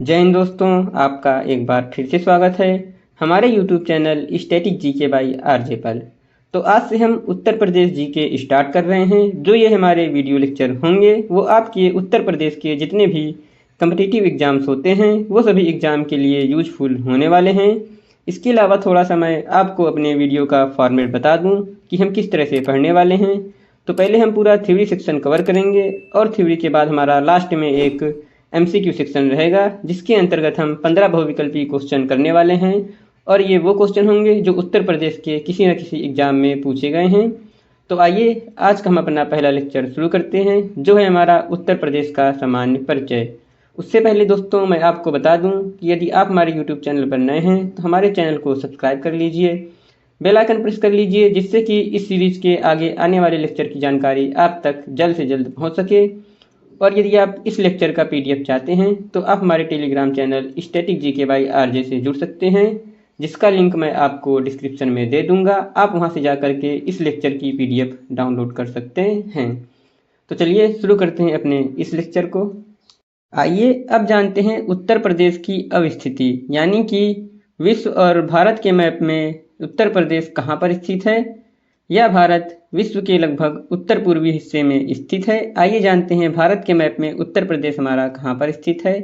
जय हिंद दोस्तों, आपका एक बार फिर से स्वागत है हमारे YouTube channel static GK by RJ पर। तो आज से हम उत्तर प्रदेश जीके स्टार्ट कर रहे हैं। जो ये हमारे वीडियो लेक्चर होंगे वो आपके उत्तर प्रदेश के जितने भी कम्पिटिटिव एग्ज़ाम्स होते हैं वो सभी एग्ज़ाम के लिए यूजफुल होने वाले हैं। इसके अलावा थोड़ा सा मैं आपको अपने वीडियो का फॉर्मेट बता दूँ कि हम किस तरह से पढ़ने वाले हैं। तो पहले हम पूरा थ्योरी सेक्शन कवर करेंगे और थ्योरी के बाद हमारा लास्ट में एक MCQ सेक्शन रहेगा जिसके अंतर्गत हम 15 बहुविकल्पी क्वेश्चन करने वाले हैं और ये वो क्वेश्चन होंगे जो उत्तर प्रदेश के किसी न किसी एग्ज़ाम में पूछे गए हैं। तो आइए आज का हम अपना पहला लेक्चर शुरू करते हैं जो है हमारा उत्तर प्रदेश का सामान्य परिचय। उससे पहले दोस्तों मैं आपको बता दूं कि यदि आप हमारे YouTube चैनल पर नए हैं तो हमारे चैनल को सब्सक्राइब कर लीजिए, बेल आइकन प्रेस कर लीजिए जिससे कि इस सीरीज़ के आगे आने वाले लेक्चर की जानकारी आप तक जल्द से जल्द पहुँच सके। और यदि आप इस लेक्चर का PDF चाहते हैं तो आप हमारे Telegram channel static GK by RJ से जुड़ सकते हैं जिसका लिंक मैं आपको डिस्क्रिप्शन में दे दूंगा। आप वहां से जाकर के इस लेक्चर की PDF डाउनलोड कर सकते हैं। तो चलिए शुरू करते हैं अपने इस लेक्चर को। आइए अब जानते हैं उत्तर प्रदेश की अवस्थिति, यानी कि विश्व और भारत के मैप में उत्तर प्रदेश कहाँ पर स्थित है। यह भारत विश्व के लगभग उत्तर पूर्वी हिस्से में स्थित है। आइए जानते हैं भारत के मैप में उत्तर प्रदेश हमारा कहाँ पर स्थित है।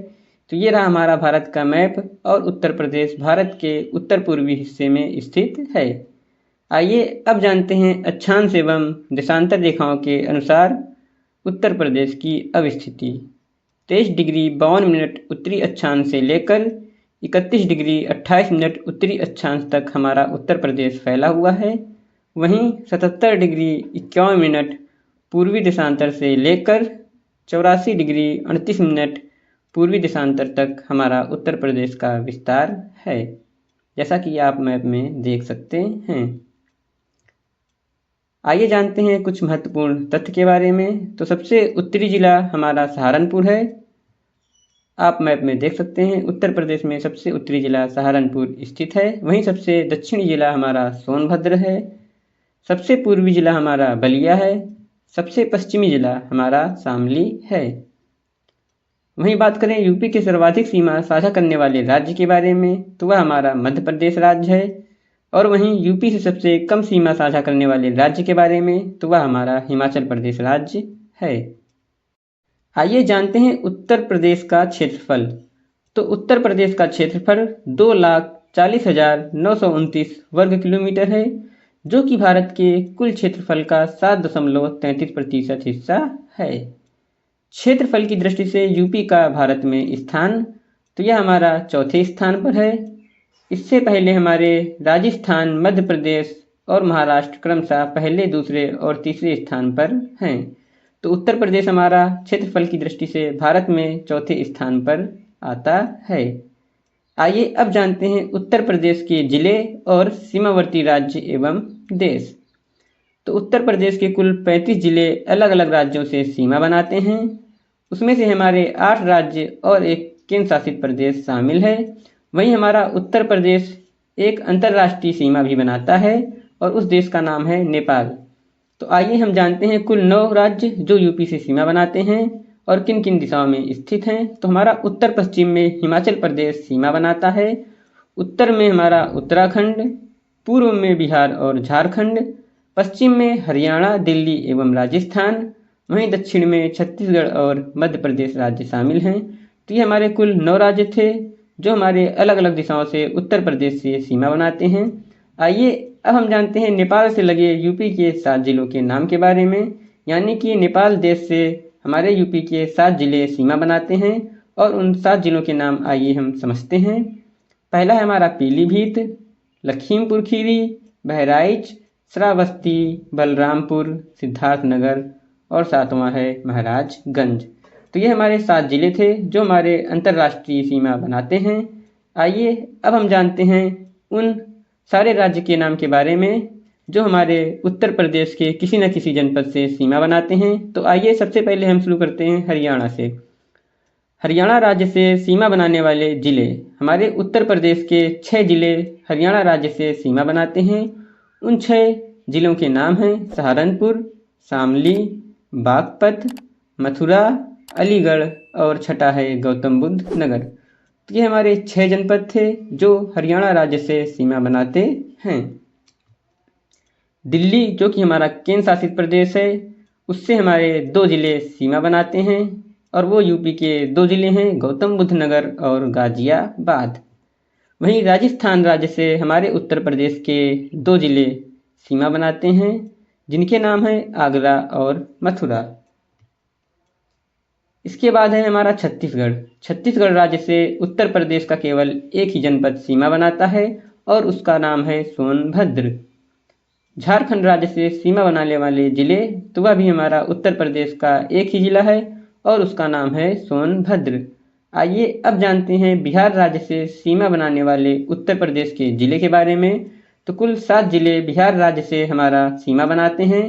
तो ये रहा हमारा भारत का मैप और उत्तर प्रदेश भारत के उत्तर पूर्वी हिस्से में स्थित है। आइए अब जानते हैं अक्षांश एवं देशांतर रेखाओं के अनुसार उत्तर प्रदेश की अवस्थिति। 23 डिग्री 52 मिनट उत्तरी अक्षांश से लेकर 31 डिग्री 28 मिनट उत्तरी अक्षांश तक हमारा उत्तर प्रदेश फैला हुआ है। वहीं 77 डिग्री 51 मिनट पूर्वी देशांतर से लेकर 84 डिग्री 38 मिनट पूर्वी देशांतर तक हमारा उत्तर प्रदेश का विस्तार है, जैसा कि आप मैप में देख सकते हैं। आइए जानते हैं कुछ महत्वपूर्ण तथ्य के बारे में। तो सबसे उत्तरी जिला हमारा सहारनपुर है। आप मैप में देख सकते हैं उत्तर प्रदेश में सबसे उत्तरी जिला सहारनपुर स्थित है। वहीं सबसे दक्षिणी जिला हमारा सोनभद्र है। सबसे पूर्वी जिला हमारा बलिया है। सबसे पश्चिमी जिला हमारा शामली है। वहीं बात करें यूपी के सर्वाधिक सीमा साझा करने वाले राज्य के बारे में तो वह हमारा मध्य प्रदेश राज्य है। और वहीं यूपी से सबसे कम सीमा साझा करने वाले राज्य के बारे में तो वह हमारा हिमाचल प्रदेश राज्य है। आइए जानते हैं उत्तर प्रदेश का क्षेत्रफल। तो उत्तर प्रदेश का क्षेत्रफल 2,40,929 वर्ग किलोमीटर है जो कि भारत के कुल क्षेत्रफल का 7.33% हिस्सा है। क्षेत्रफल की दृष्टि से यूपी का भारत में स्थान तो यह हमारा चौथे स्थान पर है। इससे पहले हमारे राजस्थान, मध्य प्रदेश और महाराष्ट्र क्रमशः पहले, दूसरे और तीसरे स्थान पर हैं। तो उत्तर प्रदेश हमारा क्षेत्रफल की दृष्टि से भारत में चौथे स्थान पर आता है। आइए अब जानते हैं उत्तर प्रदेश के जिले और सीमावर्ती राज्य एवं देश। तो उत्तर प्रदेश के कुल 35 जिले अलग अलग राज्यों से सीमा बनाते हैं। उसमें से हमारे 8 राज्य और एक केंद्र शासित प्रदेश शामिल है। वहीं हमारा उत्तर प्रदेश एक अंतर्राष्ट्रीय सीमा भी बनाता है और उस देश का नाम है नेपाल। तो आइए हम जानते हैं कुल 9 राज्य जो यूपी से सीमा बनाते हैं और किन किन दिशाओं में स्थित हैं। तो हमारा उत्तर पश्चिम में हिमाचल प्रदेश सीमा बनाता है। उत्तर में हमारा उत्तराखंड, पूर्व में बिहार और झारखंड, पश्चिम में हरियाणा, दिल्ली एवं राजस्थान, वहीं दक्षिण में छत्तीसगढ़ और मध्य प्रदेश राज्य शामिल हैं। तो ये हमारे कुल 9 राज्य थे जो हमारे अलग अलग दिशाओं से उत्तर प्रदेश से सीमा बनाते हैं। आइए अब हम जानते हैं नेपाल से लगे यूपी के 7 जिलों के नाम के बारे में, यानी कि नेपाल देश से हमारे यूपी के 7 जिले सीमा बनाते हैं और उन 7 जिलों के नाम आइए हम समझते हैं। पहला है हमारा पीलीभीत, लखीमपुर खीरी, बहराइच, श्रावस्ती, बलरामपुर, सिद्धार्थनगर और 7वां है महाराजगंज। तो ये हमारे 7 जिले थे जो हमारे अंतर्राष्ट्रीय सीमा बनाते हैं। आइए अब हम जानते हैं उन सारे राज्य के नाम के बारे में जो हमारे उत्तर प्रदेश के किसी न किसी जनपद से सीमा बनाते हैं। तो आइए सबसे पहले हम शुरू करते हैं हरियाणा से। हरियाणा राज्य से सीमा बनाने वाले जिले हमारे उत्तर प्रदेश के 6 जिले हरियाणा राज्य से सीमा बनाते हैं। उन 6 जिलों के नाम हैं सहारनपुर, शामली, बागपत, मथुरा, अलीगढ़ और छठा है गौतम बुद्ध नगर। तो ये हमारे 6 जनपद थे जो हरियाणा राज्य से सीमा बनाते हैं। दिल्ली जो कि हमारा केंद्र शासित प्रदेश है, उससे हमारे 2 जिले सीमा बनाते हैं और वो यूपी के 2 जिले हैं, गौतम बुद्ध नगर और गाजियाबाद। वहीं राजस्थान राज्य से हमारे उत्तर प्रदेश के 2 जिले सीमा बनाते हैं, जिनके नाम है आगरा और मथुरा। इसके बाद है हमारा छत्तीसगढ़। छत्तीसगढ़ राज्य से उत्तर प्रदेश का केवल एक ही जनपद सीमा बनाता है और उसका नाम है सोनभद्र। झारखंड राज्य से सीमा बनाने वाले जिले तो वह भी हमारा उत्तर प्रदेश का एक ही जिला है और उसका नाम है सोनभद्र। आइए अब जानते हैं बिहार राज्य से सीमा बनाने वाले उत्तर प्रदेश के जिले के बारे में। तो कुल 7 जिले बिहार राज्य से हमारा सीमा बनाते हैं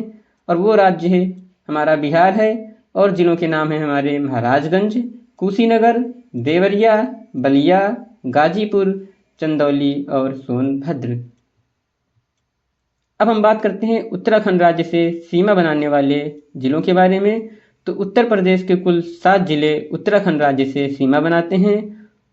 और वो राज्य है हमारा बिहार है और जिलों के नाम हैं हमारे महाराजगंज, कुशीनगर, देवरिया, बलिया, गाजीपुर, चंदौली और सोनभद्र। अब हम बात करते हैं उत्तराखंड राज्य से सीमा बनाने वाले जिलों के बारे में। तो उत्तर प्रदेश के कुल 7 जिले उत्तराखंड राज्य से सीमा बनाते हैं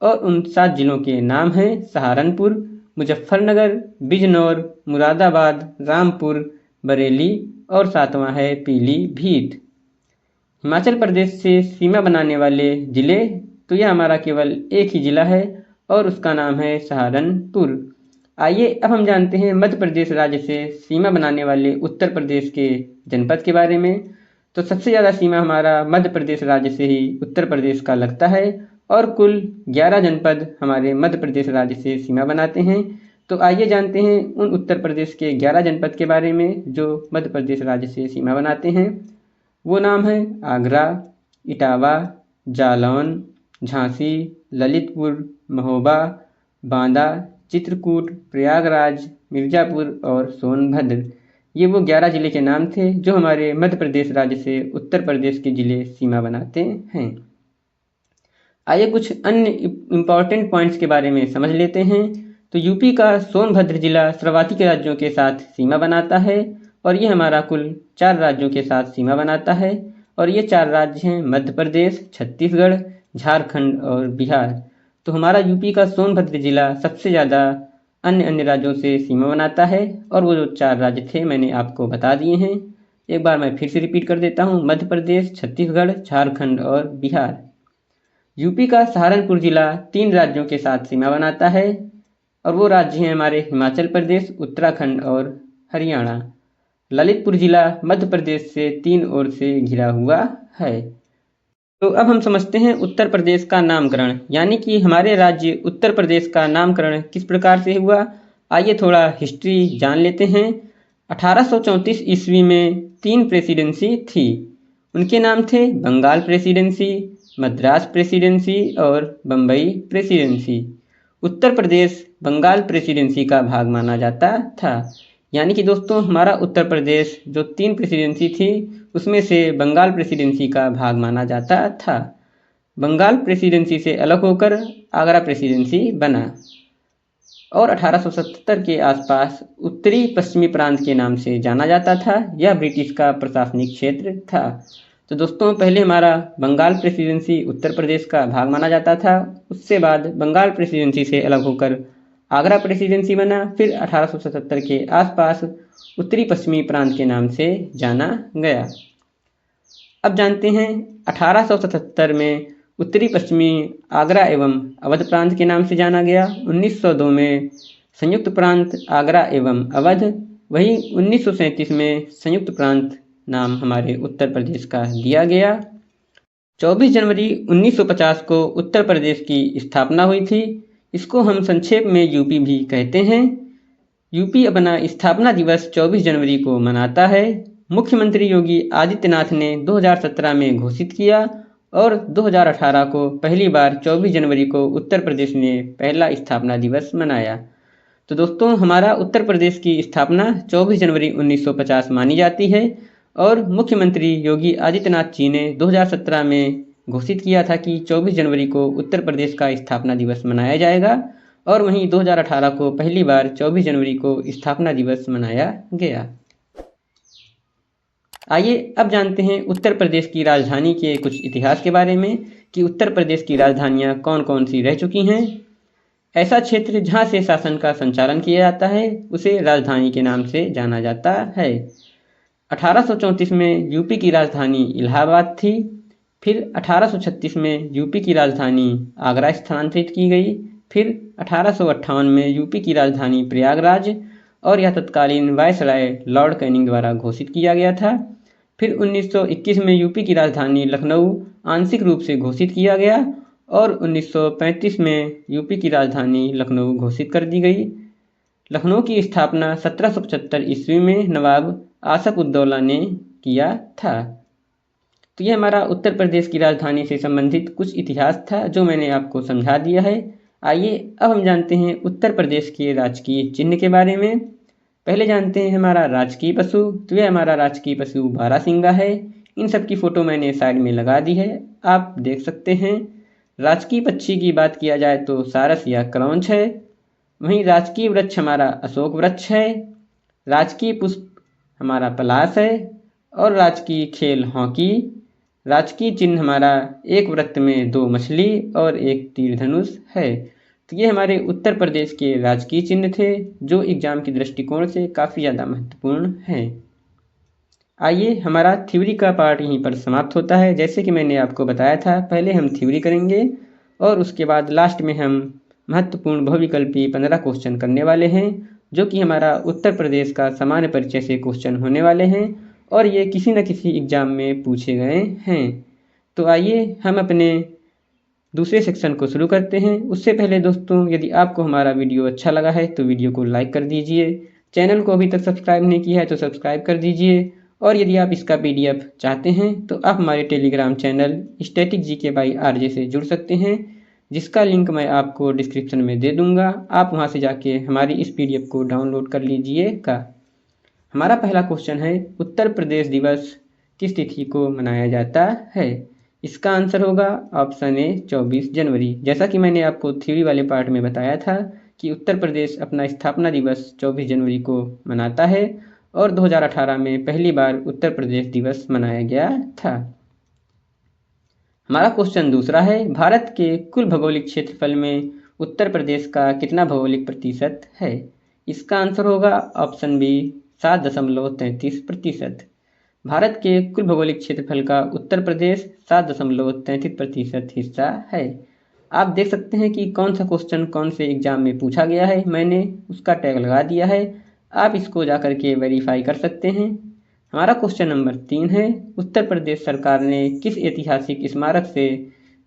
और उन 7 जिलों के नाम हैं सहारनपुर, मुजफ्फरनगर, बिजनौर, मुरादाबाद, रामपुर, बरेली और 7वां है पीलीभीत। हिमाचल प्रदेश से सीमा बनाने वाले जिले तो यह हमारा केवल एक ही जिला है और उसका नाम है सहारनपुर। आइए अब हम जानते हैं मध्य प्रदेश राज्य से सीमा बनाने वाले उत्तर प्रदेश के जनपद के बारे में। तो सबसे ज़्यादा सीमा हमारा मध्य प्रदेश राज्य से ही उत्तर प्रदेश का लगता है और कुल 11 जनपद हमारे मध्य प्रदेश राज्य से सीमा बनाते हैं। तो आइए जानते हैं उन उत्तर प्रदेश के 11 जनपद के बारे में जो मध्य प्रदेश राज्य से सीमा बनाते हैं। वो नाम है आगरा, इटावा, जालौन, झांसी, ललितपुर, महोबा, बांदा, चित्रकूट, प्रयागराज, मिर्ज़ापुर और सोनभद्र। ये वो 11 जिले के नाम थे जो हमारे मध्य प्रदेश राज्य से उत्तर प्रदेश के जिले सीमा बनाते हैं। आइए कुछ अन्य इम्पॉर्टेंट पॉइंट्स के बारे में समझ लेते हैं। तो यूपी का सोनभद्र जिला सर्वाधिक राज्यों के साथ सीमा बनाता है और ये हमारा कुल 4 राज्यों के साथ सीमा बनाता है और ये 4 राज्य हैं मध्य प्रदेश, छत्तीसगढ़, झारखंड और बिहार। तो हमारा यूपी का सोनभद्र जिला सबसे ज़्यादा अन्य राज्यों से सीमा बनाता है और वो जो 4 राज्य थे मैंने आपको बता दिए हैं। एक बार मैं फिर से रिपीट कर देता हूँ, मध्य प्रदेश, छत्तीसगढ़, झारखंड और बिहार। यूपी का सहारनपुर जिला 3 राज्यों के साथ सीमा बनाता है और वो राज्य हैं हमारे हिमाचल प्रदेश, उत्तराखंड और हरियाणा। ललितपुर जिला मध्य प्रदेश से 3 ओर से घिरा हुआ है। तो अब हम समझते हैं उत्तर प्रदेश का नामकरण, यानी कि हमारे राज्य उत्तर प्रदेश का नामकरण किस प्रकार से हुआ। आइए थोड़ा हिस्ट्री जान लेते हैं। 1834 ईस्वी में 3 प्रेसिडेंसी थी। उनके नाम थे बंगाल प्रेसिडेंसी, मद्रास प्रेसिडेंसी और बम्बई प्रेसिडेंसी। उत्तर प्रदेश बंगाल प्रेसिडेंसी का भाग माना जाता था। यानी कि दोस्तों हमारा उत्तर प्रदेश जो 3 प्रेसिडेंसी थी उसमें से बंगाल प्रेसिडेंसी का भाग माना जाता था। बंगाल प्रेसिडेंसी से अलग होकर आगरा प्रेसिडेंसी बना और 1877 के आसपास उत्तरी पश्चिमी प्रांत के नाम से जाना जाता था। यह ब्रिटिश का प्रशासनिक क्षेत्र था। तो दोस्तों पहले हमारा बंगाल प्रेसिडेंसी उत्तर प्रदेश का भाग माना जाता था, उससे बाद बंगाल प्रेसिडेंसी से अलग होकर आगरा प्रेसिडेंसी बना, फिर 1877 के आसपास उत्तरी पश्चिमी प्रांत के नाम से जाना गया। अब जानते हैं 1877 में उत्तरी पश्चिमी आगरा एवं अवध प्रांत के नाम से जाना गया। 1902 में संयुक्त प्रांत आगरा एवं अवध, वहीं 1937 में संयुक्त प्रांत नाम हमारे उत्तर प्रदेश का दिया गया। 24 जनवरी 1950 को उत्तर प्रदेश की स्थापना हुई थी। इसको हम संक्षेप में यूपी भी कहते हैं। यूपी अपना स्थापना दिवस 24 जनवरी को मनाता है। मुख्यमंत्री योगी आदित्यनाथ ने 2017 में घोषित किया और 2018 को पहली बार 24 जनवरी को उत्तर प्रदेश ने पहला स्थापना दिवस मनाया। तो दोस्तों हमारा उत्तर प्रदेश की स्थापना 24 जनवरी 1950 मानी जाती है और मुख्यमंत्री योगी आदित्यनाथ जी ने 2017 में घोषित किया था कि 24 जनवरी को उत्तर प्रदेश का स्थापना दिवस मनाया जाएगा और वहीं 2018 को पहली बार 24 जनवरी को स्थापना दिवस मनाया गया। आइए अब जानते हैं उत्तर प्रदेश की राजधानी के कुछ इतिहास के बारे में। कि उत्तर प्रदेश की राजधानियाँ कौन कौन सी रह चुकी हैं। ऐसा क्षेत्र जहाँ से शासन का संचालन किया जाता है उसे राजधानी के नाम से जाना जाता है। 1834 में यूपी की राजधानी इलाहाबाद थी। फिर 1836 में यूपी की राजधानी आगरा स्थानांतरित की गई। फिर 1858 में यूपी की राजधानी प्रयागराज और यह तत्कालीन वायसराय लॉर्ड कैनिंग द्वारा घोषित किया गया था। फिर 1921 में यूपी की राजधानी लखनऊ आंशिक रूप से घोषित किया गया और 1935 में यूपी की राजधानी लखनऊ घोषित कर दी गई। लखनऊ की स्थापना 1775 ईस्वी में नवाब आसफ उद्दौला ने किया था। तो यह हमारा उत्तर प्रदेश की राजधानी से संबंधित कुछ इतिहास था जो मैंने आपको समझा दिया है। आइए अब हम जानते हैं उत्तर प्रदेश के राजकीय चिन्ह के बारे में। पहले जानते हैं हमारा राजकीय पशु। तो यह हमारा राजकीय पशु बारहसिंगा है। इन सब की फ़ोटो मैंने साइड में लगा दी है, आप देख सकते हैं। राजकीय पक्षी की बात किया जाए तो सारस या क्रौंच है। वहीं राजकीय वृक्ष हमारा अशोक वृक्ष है। राजकीय पुष्प हमारा पलाश है और राजकीय खेल हॉकी। राजकीय चिन्ह हमारा एक वृत्त में 2 मछली और एक तीर धनुष है। तो ये हमारे उत्तर प्रदेश के राजकीय चिन्ह थे जो एग्जाम के दृष्टिकोण से काफ़ी ज़्यादा महत्वपूर्ण हैं। आइए हमारा थ्योरी का पार्ट यहीं पर समाप्त होता है। जैसे कि मैंने आपको बताया था, पहले हम थ्योरी करेंगे और उसके बाद लास्ट में हम महत्वपूर्ण बहुविकल्पी 15 क्वेश्चन करने वाले हैं जो कि हमारा उत्तर प्रदेश का सामान्य परिचय से क्वेश्चन होने वाले हैं और ये किसी न किसी एग्ज़ाम में पूछे गए हैं। तो आइए हम अपने दूसरे सेक्शन को शुरू करते हैं। उससे पहले दोस्तों, यदि आपको हमारा वीडियो अच्छा लगा है तो वीडियो को लाइक कर दीजिए। चैनल को अभी तक सब्सक्राइब नहीं किया है तो सब्सक्राइब कर दीजिए। और यदि आप इसका PDF चाहते हैं तो आप हमारे Telegram channel static GK by RJ से जुड़ सकते हैं, जिसका लिंक मैं आपको डिस्क्रिप्शन में दे दूंगा। आप वहां से जाके हमारी इस PDF को डाउनलोड कर लीजिएगा। हमारा पहला क्वेश्चन है, उत्तर प्रदेश दिवस किस तिथि को मनाया जाता है? इसका आंसर होगा ऑप्शन ए 24 जनवरी। जैसा कि मैंने आपको थ्योरी वाले पार्ट में बताया था कि उत्तर प्रदेश अपना स्थापना दिवस 24 जनवरी को मनाता है और 2018 में पहली बार उत्तर प्रदेश दिवस मनाया गया था। हमारा क्वेश्चन दूसरा है, भारत के कुल भौगोलिक क्षेत्रफल में उत्तर प्रदेश का कितना भौगोलिक प्रतिशत है? इसका आंसर होगा ऑप्शन बी 7.33%। भारत के कुल भौगोलिक क्षेत्रफल का उत्तर प्रदेश 7.33% हिस्सा है। आप देख सकते हैं कि कौन सा क्वेश्चन कौन से एग्जाम में पूछा गया है, मैंने उसका टैग लगा दिया है। आप इसको जा कर के वेरीफाई कर सकते हैं। हमारा क्वेश्चन नंबर 3 है, उत्तर प्रदेश सरकार ने किस ऐतिहासिक स्मारक से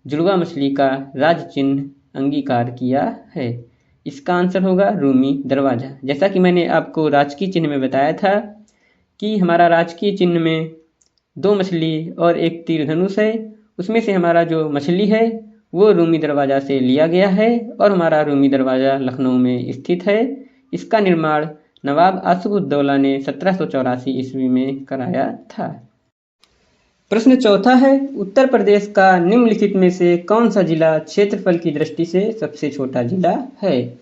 जुड़वा मछली का राज्य चिन्ह अंगीकार किया है? इसका आंसर होगा रूमी दरवाज़ा। जैसा कि मैंने आपको राजकीय चिन्ह में बताया था कि हमारा राजकीय चिन्ह में 2 मछली और एक तीर धनुष है, उसमें से हमारा जो मछली है वो रूमी दरवाज़ा से लिया गया है और हमारा रूमी दरवाज़ा लखनऊ में स्थित है। इसका निर्माण नवाब आसफ उद्दौला ने 1784 ईस्वी में कराया था। प्रश्न चौथा है, उत्तर प्रदेश का निम्नलिखित में से कौन सा जिला क्षेत्रफल की दृष्टि से सबसे छोटा जिला है?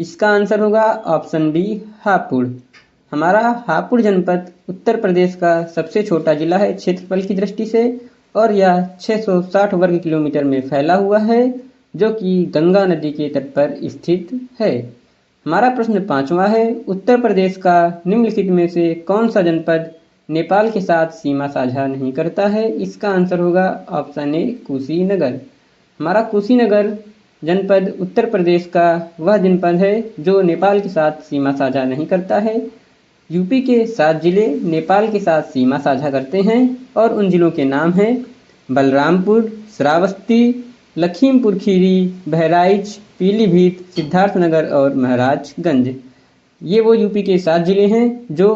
इसका आंसर होगा ऑप्शन बी हापुड़। हमारा हापुड़ जनपद उत्तर प्रदेश का सबसे छोटा जिला है क्षेत्रफल की दृष्टि से और यह 660 वर्ग किलोमीटर में फैला हुआ है जो कि गंगा नदी के तट पर स्थित है। हमारा प्रश्न 5वां है, उत्तर प्रदेश का निम्नलिखित में से कौन सा जनपद नेपाल के साथ सीमा साझा नहीं करता है? इसका आंसर होगा ऑप्शन ए कुशीनगर। हमारा कुशीनगर जनपद उत्तर प्रदेश का वह जनपद है जो नेपाल के साथ सीमा साझा नहीं करता है। यूपी के 7 जिले नेपाल के साथ सीमा साझा करते हैं और उन जिलों के नाम हैं बलरामपुर, श्रावस्ती, लखीमपुर खीरी, बहराइच, पीलीभीत, सिद्धार्थनगर और महाराजगंज। ये वो यूपी के 7 जिले हैं जो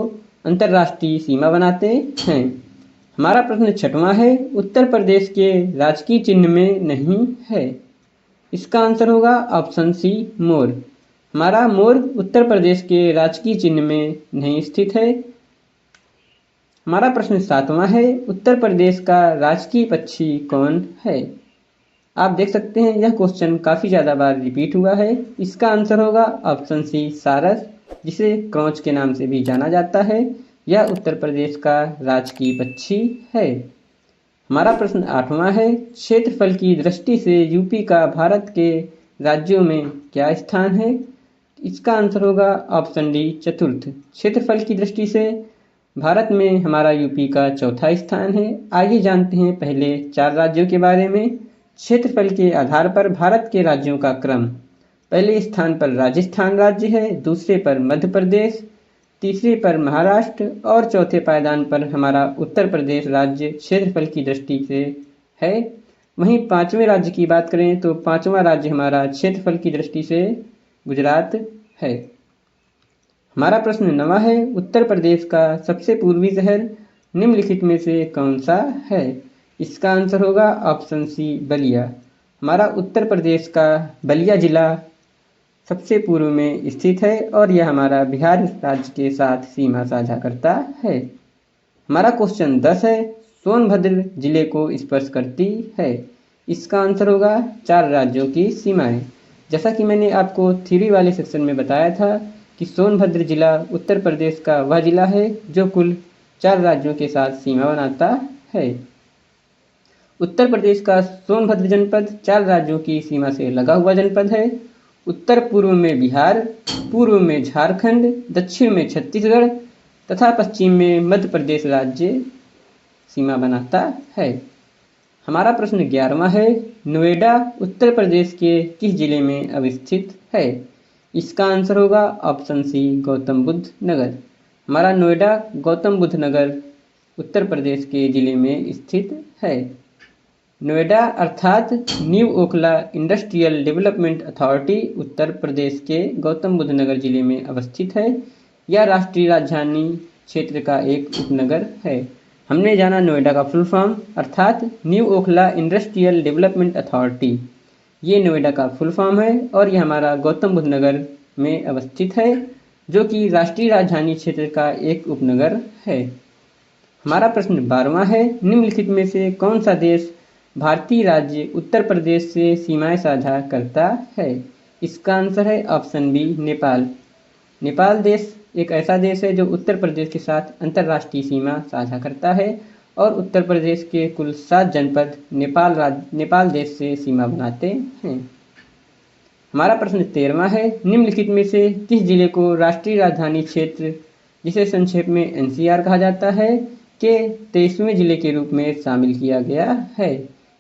अंतर्राष्ट्रीय सीमा बनाते हैं। हमारा प्रश्न 6वां है, उत्तर प्रदेश के राजकीय चिन्ह में नहीं है। इसका आंसर होगा ऑप्शन सी मोर। हमारा मोर उत्तर प्रदेश के राजकीय चिन्ह में नहीं स्थित है। हमारा प्रश्न 7वां है, उत्तर प्रदेश का राजकीय पक्षी कौन है? आप देख सकते हैं यह क्वेश्चन काफ़ी ज़्यादा बार रिपीट हुआ है। इसका आंसर होगा ऑप्शन सी सारस, जिसे क्रौंच के नाम से भी जाना जाता है। यह उत्तर प्रदेश का राजकीय पक्षी है। हमारा प्रश्न 8वां है, क्षेत्रफल की दृष्टि से यूपी का भारत के राज्यों में क्या स्थान है? इसका आंसर होगा ऑप्शन डी चतुर्थ। क्षेत्रफल की दृष्टि से भारत में हमारा यूपी का चौथा स्थान है। आइए जानते हैं पहले 4 राज्यों के बारे में। क्षेत्रफल के आधार पर भारत के राज्यों का क्रम। पहले स्थान पर राजस्थान राज्य है, दूसरे पर मध्य प्रदेश, तीसरे पर महाराष्ट्र और चौथे पायदान पर हमारा उत्तर प्रदेश राज्य क्षेत्रफल की दृष्टि से है। वहीं 5वें राज्य की बात करें तो 5वां राज्य हमारा क्षेत्रफल की दृष्टि से गुजरात है। हमारा प्रश्न 9वां है, उत्तर प्रदेश का सबसे पूर्वी शहर निम्नलिखित में से कौन सा है? इसका आंसर होगा ऑप्शन सी बलिया। हमारा उत्तर प्रदेश का बलिया जिला सबसे पूर्व में स्थित है और यह हमारा बिहार राज्य के साथ सीमा साझा करता है। हमारा क्वेश्चन 10 है, सोनभद्र जिले को स्पर्श करती है। इसका आंसर होगा 4 राज्यों की सीमाएं। जैसा कि मैंने आपको थ्योरी वाले सेक्शन में बताया था कि सोनभद्र जिला उत्तर प्रदेश का वह जिला है जो कुल 4 राज्यों के साथ सीमा बनाता है। उत्तर प्रदेश का सोनभद्र जनपद 4 राज्यों की सीमा से लगा हुआ जनपद है। उत्तर पूर्व में बिहार, पूर्व में झारखंड, दक्षिण में छत्तीसगढ़ तथा पश्चिम में मध्य प्रदेश राज्य सीमा बनाता है। हमारा प्रश्न 11वां है, नोएडा उत्तर प्रदेश के किस जिले में अवस्थित है? इसका आंसर होगा ऑप्शन सी गौतम बुद्ध नगर। हमारा नोएडा गौतम बुद्ध नगर उत्तर प्रदेश के जिले में स्थित है। नोएडा अर्थात new Okhla industrial development authority Uttar Pradesh के गौतम बुद्ध नगर जिले में अवस्थित है। यह राष्ट्रीय राजधानी क्षेत्र का एक उपनगर है। हमने जाना नोएडा का फुल फॉर्म अर्थात new Okhla industrial development authority. ये नोएडा का फुल फॉर्म है और यह हमारा गौतम बुद्ध नगर में अवस्थित है जो कि राष्ट्रीय राजधानी क्षेत्र का एक उपनगर है। हमारा प्रश्न 12वां है, निम्नलिखित में से कौन सा देश भारतीय राज्य उत्तर प्रदेश से सीमाएं साझा करता है? इसका आंसर है ऑप्शन बी नेपाल। नेपाल देश एक ऐसा देश है जो उत्तर प्रदेश के साथ अंतर्राष्ट्रीय सीमा साझा करता है और उत्तर प्रदेश के कुल 7 जनपद नेपाल देश से सीमा बनाते हैं। हमारा प्रश्न 13वां है, निम्नलिखित में से किस जिले को राष्ट्रीय राजधानी क्षेत्र जिसे संक्षेप में एनसीआर कहा जाता है के 23वें जिले के रूप में शामिल किया गया है?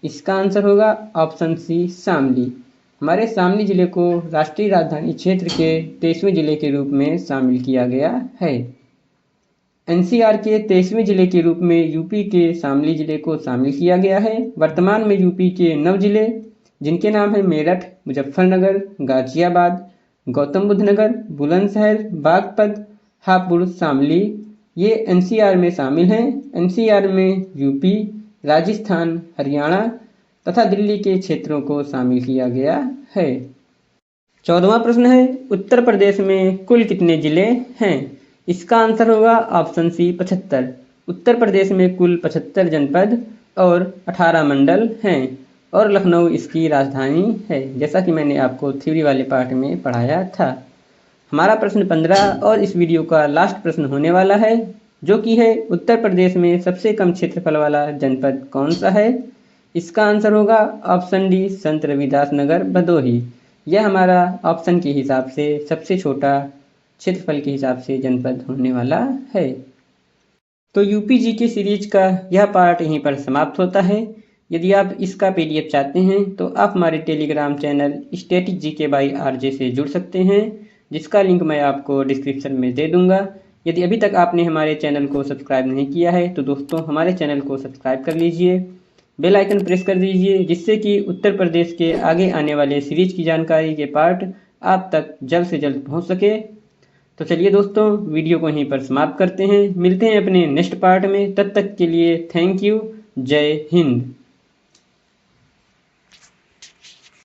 इसका आंसर होगा ऑप्शन सी शामली। हमारे शामली जिले को राष्ट्रीय राजधानी क्षेत्र के 23वें जिले के रूप में शामिल किया गया है। एनसीआर के 23वें जिले के रूप में यूपी के शामली जिले को शामिल किया गया है। वर्तमान में यूपी के 9 जिले जिनके नाम है मेरठ, मुजफ्फरनगर, गाजियाबाद, गौतम बुद्ध नगर, बुलंदशहर, बागपत, हापुड़, शामली ये एनसीआर में शामिल हैं। एनसीआर में यूपी, राजस्थान, हरियाणा तथा दिल्ली के क्षेत्रों को शामिल किया गया है। 14वां प्रश्न है, उत्तर प्रदेश में कुल कितने जिले हैं? इसका आंसर होगा ऑप्शन सी 75। उत्तर प्रदेश में कुल 75 जनपद और 18 मंडल हैं और लखनऊ इसकी राजधानी है, जैसा कि मैंने आपको थ्योरी वाले पार्ट में पढ़ाया था। हमारा प्रश्न 15 और इस वीडियो का लास्ट प्रश्न होने वाला है जो कि है, उत्तर प्रदेश में सबसे कम क्षेत्रफल वाला जनपद कौन सा है? इसका आंसर होगा ऑप्शन डी संत रविदास नगर भदोही। यह हमारा ऑप्शन के हिसाब से सबसे छोटा क्षेत्रफल के हिसाब से जनपद होने वाला है। तो यूपी जीके सीरीज का यह पार्ट यहीं पर समाप्त होता है। यदि आप इसका पीडीएफ चाहते हैं तो आप हमारे Telegram channel static GK by RJ से जुड़ सकते हैं, जिसका लिंक मैं आपको डिस्क्रिप्शन में दे दूंगा। यदि अभी तक आपने हमारे चैनल को सब्सक्राइब नहीं किया है तो दोस्तों हमारे चैनल को सब्सक्राइब कर लीजिए, बेल आइकन प्रेस कर दीजिए, जिससे कि उत्तर प्रदेश के आगे आने वाले सीरीज की जानकारी के पार्ट आप तक जल्द से जल्द पहुंच सके। तो चलिए दोस्तों, वीडियो को यहीं पर समाप्त करते हैं। मिलते हैं अपने नेक्स्ट पार्ट में, तब तक के लिए थैंक यू। जय हिंद।